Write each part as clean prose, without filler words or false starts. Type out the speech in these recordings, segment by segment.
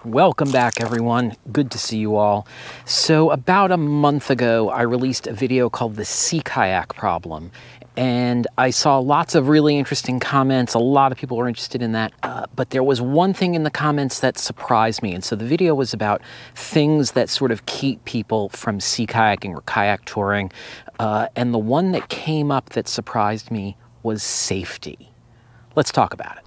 Welcome back, everyone. Good to see you all. So about a month ago, I released a video called The Sea Kayak Problem, and I saw lots of really interesting comments. A lot of people were interested in that, but there was one thing in the comments that surprised me, and so the video was about things that sort of keep people from sea kayaking or kayak touring, and the one that came up that surprised me was safety. Let's talk about it.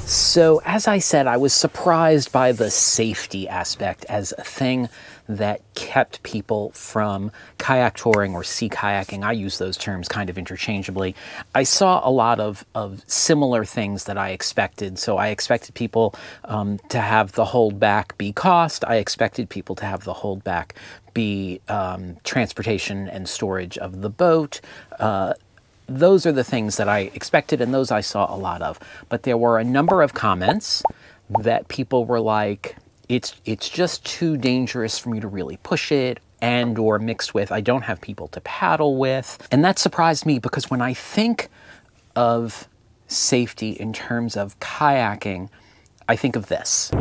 So, as I said, I was surprised by the safety aspect as a thing that kept people from kayak touring or sea kayaking. I use those terms kind of interchangeably. I saw a lot of similar things that I expected. So I expected people to have the holdback be cost. I expected people to have the holdback be transportation and storage of the boat. Those are the things that I expected, and those I saw a lot of. But there were a number of comments that people were like, it's just too dangerous for me to really push it, and or mixed with, I don't have people to paddle with. And that surprised me because when I think of safety in terms of kayaking, I think of this.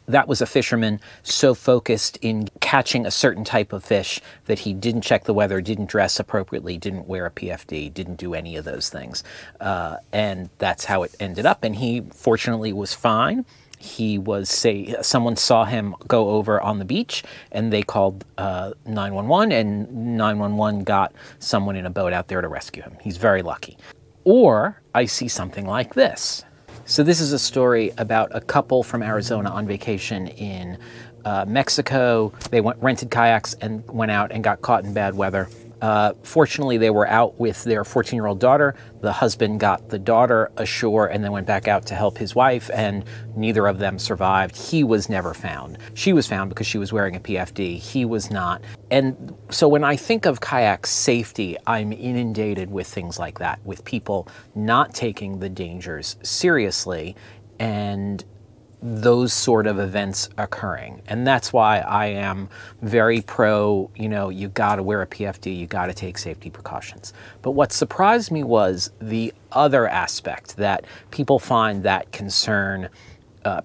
That was a fisherman so focused in catching a certain type of fish that he didn't check the weather, didn't dress appropriately, didn't wear a PFD, didn't do any of those things. And that's how it ended up. And he fortunately was fine. He was, someone saw him go over on the beach and they called 911, and 911 got someone in a boat out there to rescue him. He's very lucky. Or I see something like this. So this is a story about a couple from Arizona on vacation in Mexico. They rented kayaks and went out and got caught in bad weather. Fortunately, they were out with their 14-year-old daughter. The husband got the daughter ashore and then went back out to help his wife, and neither of them survived. He was never found. She was found because she was wearing a PFD. He was not. And so when I think of kayak safety, I'm inundated with things like that, with people not taking the dangers seriously and those sort of events occurring. And that's why I am very pro, you gotta wear a PFD, you gotta take safety precautions. But what surprised me was the other aspect, that people find that concern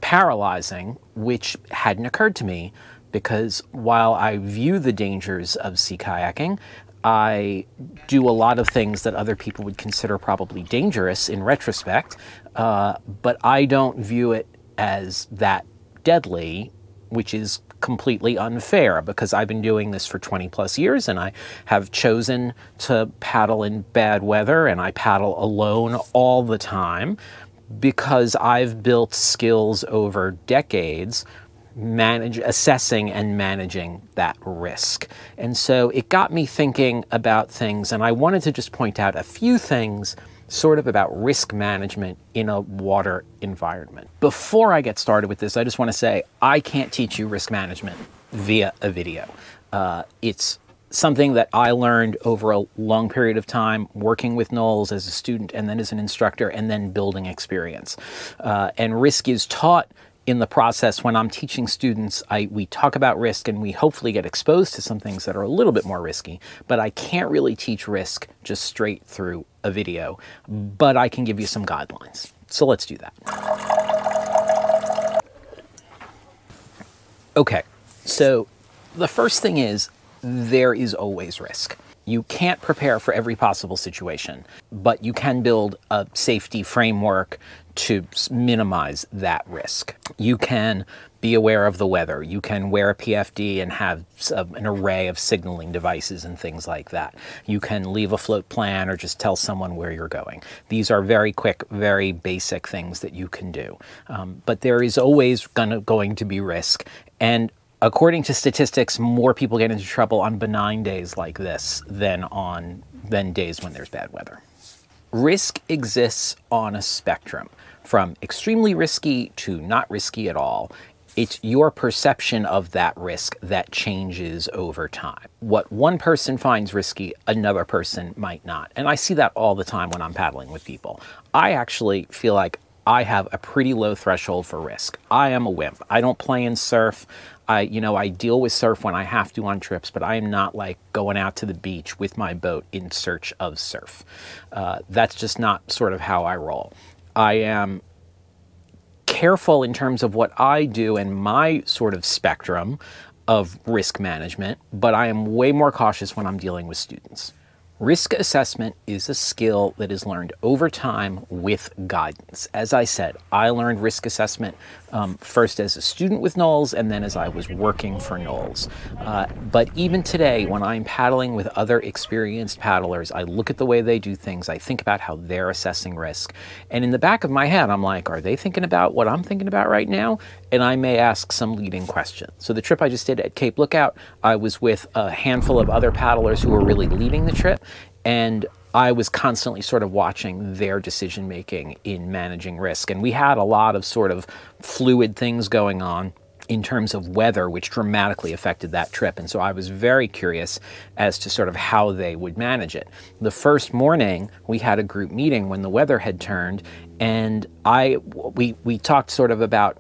paralyzing, which hadn't occurred to me, because while I view the dangers of sea kayaking, I do a lot of things that other people would consider probably dangerous in retrospect, but I don't view it as that deadly, which is completely unfair because I've been doing this for 20 plus years and I have chosen to paddle in bad weather, and I paddle alone all the time because I've built skills over decades assessing and managing that risk. And so it got me thinking about things, and I wanted to just point out a few things sort of about risk management in a water environment. Before I get started with this, I just want to say I can't teach you risk management via a video. It's something that I learned over a long period of time working with Knowles as a student and then as an instructor and then building experience. And risk is taught in the process. When I'm teaching students, we talk about risk and we hopefully get exposed to some things that are a little bit more risky, but I can't really teach risk just straight through a video, but I can give you some guidelines. So let's do that. Okay, so the first thing is there is always risk. You can't prepare for every possible situation, but you can build a safety framework to minimize that risk. You can be aware of the weather. You can wear a PFD and have an array of signaling devices and things like that. You can leave a float plan or just tell someone where you're going. These are very quick, very basic things that you can do. But there is always going to be risk. And according to statistics, more people get into trouble on benign days like this than days when there's bad weather. Risk exists on a spectrum, from extremely risky to not risky at all. It's your perception of that risk that changes over time. What one person finds risky, another person might not. And I see that all the time when I'm paddling with people. I actually feel like I have a pretty low threshold for risk. I am a wimp. I don't play in surf. I deal with surf when I have to on trips, but I am not like going out to the beach with my boat in search of surf. That's just not sort of how I roll. I am careful in terms of what I do and my sort of spectrum of risk management, but I am way more cautious when I'm dealing with students. Risk assessment is a skill that is learned over time with guidance. As I said, I learned risk assessment first as a student with Knowles and then as I was working for Knowles. But even today, when I'm paddling with other experienced paddlers, I look at the way they do things, I think about how they're assessing risk. And in the back of my head, I'm like, are they thinking about what I'm thinking about right now? And I may ask some leading question. So the trip I just did at Cape Lookout, I was with a handful of other paddlers who were really leading the trip. And I was constantly sort of watching their decision making in managing risk. And we had a lot of sort of fluid things going on in terms of weather, which dramatically affected that trip. And so I was very curious as to sort of how they would manage it. The first morning, we had a group meeting when the weather had turned, and we talked sort of about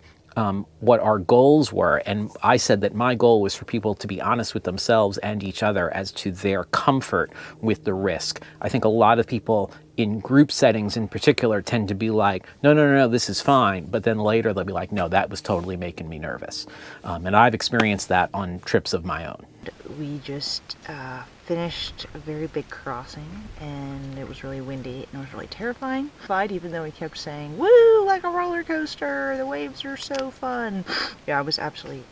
what our goals were. And I said that my goal was for people to be honest with themselves and each other as to their comfort with the risk. I think a lot of people in group settings in particular tend to be like, no, this is fine. But then later they'll be like, no, that was totally making me nervous. And I've experienced that on trips of my own. We just finished a very big crossing, and it was really windy and it was really terrifying. Even though he kept saying, woo, like a roller coaster, the waves are so fun. Yeah, I was absolutely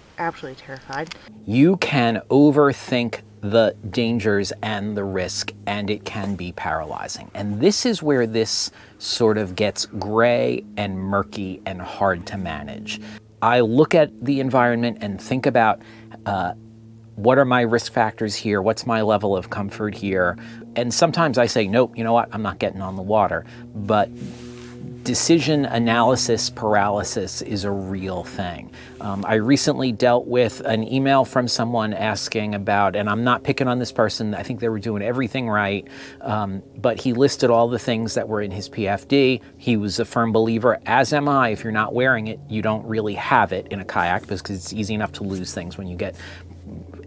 terrified. You can overthink the dangers and the risk, and it can be paralyzing. And this is where this sort of gets gray and murky and hard to manage. I look at the environment and think about what are my risk factors here? What's my level of comfort here? And sometimes I say, nope, you know what? I'm not getting on the water. But decision analysis paralysis is a real thing. I recently dealt with an email from someone asking about, and I'm not picking on this person, I think they were doing everything right, but he listed all the things that were in his PFD. He was a firm believer, as am I, if you're not wearing it, you don't really have it in a kayak because it's easy enough to lose things when you get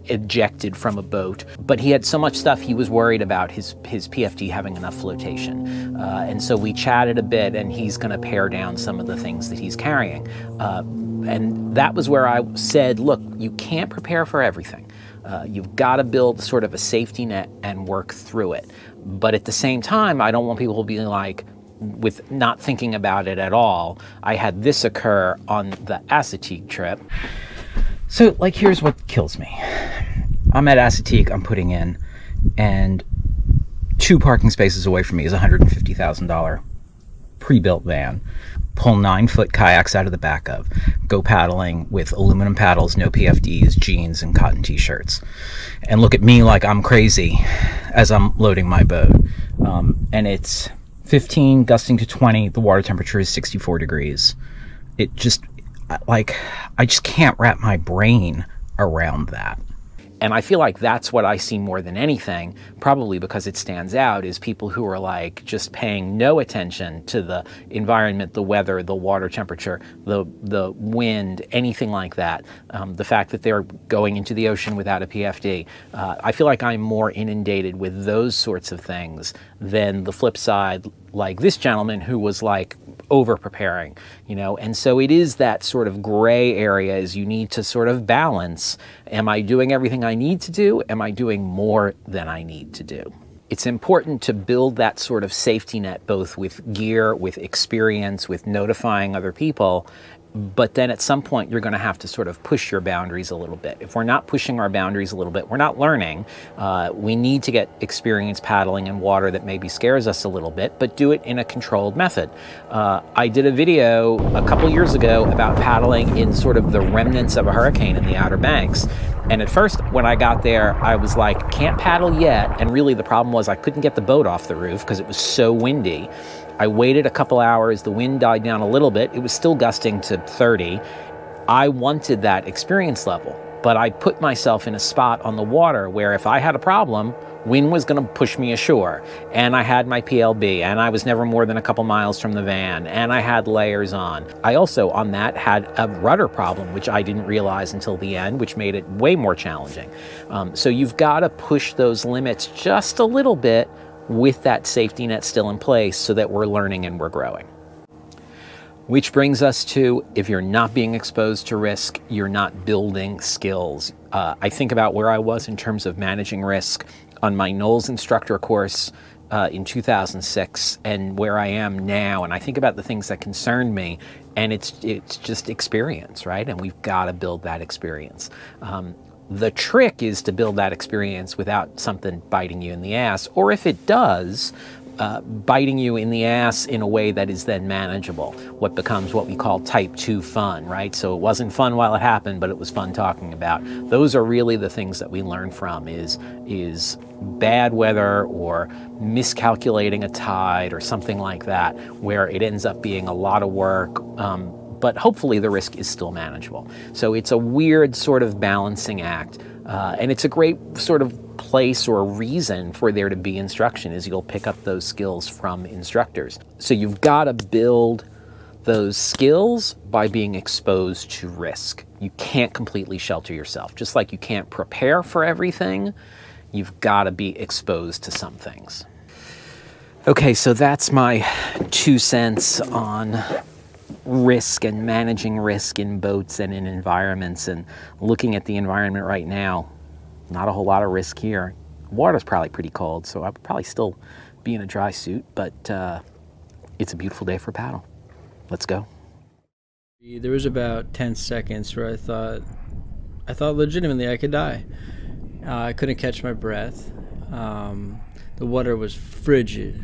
ejected from a boat. But he had so much stuff, he was worried about his PFD having enough flotation. And so we chatted a bit, and he's going to pare down some of the things that he's carrying. And that was where I said, look, you can't prepare for everything. You've got to build sort of a safety net and work through it. But at the same time, I don't want people to be like, with not thinking about it at all. I had this occur on the Assateague trip. So, like, here's what kills me. I'm at Assateague, I'm putting in, and 2 parking spaces away from me is a $150,000 pre-built van. Pull 9-foot kayaks out of the back of. Go paddling with aluminum paddles, no PFDs, jeans, and cotton t-shirts. And look at me like I'm crazy as I'm loading my boat. And it's 15, gusting to 20. The water temperature is 64 degrees. It just... like, I just can't wrap my brain around that. And I feel like that's what I see more than anything, probably because it stands out, is people who are like just paying no attention to the environment, the weather, the water temperature, the wind, anything like that. The fact that they're going into the ocean without a PFD. I feel like I'm more inundated with those sorts of things than the flip side, like this gentleman who was like over preparing, you know. And so it is that sort of gray area, is you need to sort of balance. Am I doing everything I need to do? Am I doing more than I need to do? It's important to build that sort of safety net, both with gear, with experience, with notifying other people. But then at some point, you're going to have to sort of push your boundaries a little bit. If we're not pushing our boundaries a little bit, we're not learning. We need to get experience paddling in water that maybe scares us a little bit, but do it in a controlled method. I did a video a couple years ago about paddling in sort of the remnants of a hurricane in the Outer Banks. And at first, when I got there, I was like, can't paddle yet. And really the problem was I couldn't get the boat off the roof because it was so windy. I waited a couple hours, the wind died down a little bit, it was still gusting to 30, I wanted that experience level, but I put myself in a spot on the water where if I had a problem, wind was going to push me ashore, and I had my PLB, and I was never more than a couple miles from the van, and I had layers on. I also, on that, had a rudder problem, which I didn't realize until the end, which made it way more challenging. So you've got to push those limits just a little bit with that safety net still in place so that we're learning and we're growing. Which brings us to, if you're not being exposed to risk, you're not building skills. I think about where I was in terms of managing risk on my NOLS instructor course in 2006 and where I am now, and I think about the things that concerned me, and it's just experience, right? And we've got to build that experience. The trick is to build that experience without something biting you in the ass, or if it does, biting you in the ass in a way that is then manageable, what becomes what we call type 2 fun, right? So it wasn't fun while it happened, but it was fun talking about. Those are really the things that we learn from, is bad weather or miscalculating a tide or something like that, where it ends up being a lot of work, but hopefully the risk is still manageable. So it's a weird sort of balancing act, and it's a great sort of place or reason for there to be instruction, is you'll pick up those skills from instructors. So you've got to build those skills by being exposed to risk. You can't completely shelter yourself. Just like you can't prepare for everything, you've got to be exposed to some things. Okay, so that's my 2 cents on risk and managing risk in boats and in environments, and looking at the environment right now. Not a whole lot of risk here. Water's probably pretty cold, so I would probably still be in a dry suit, but it's a beautiful day for paddle. Let's go. There was about 10 seconds where I thought legitimately I could die. I couldn't catch my breath. The water was frigid.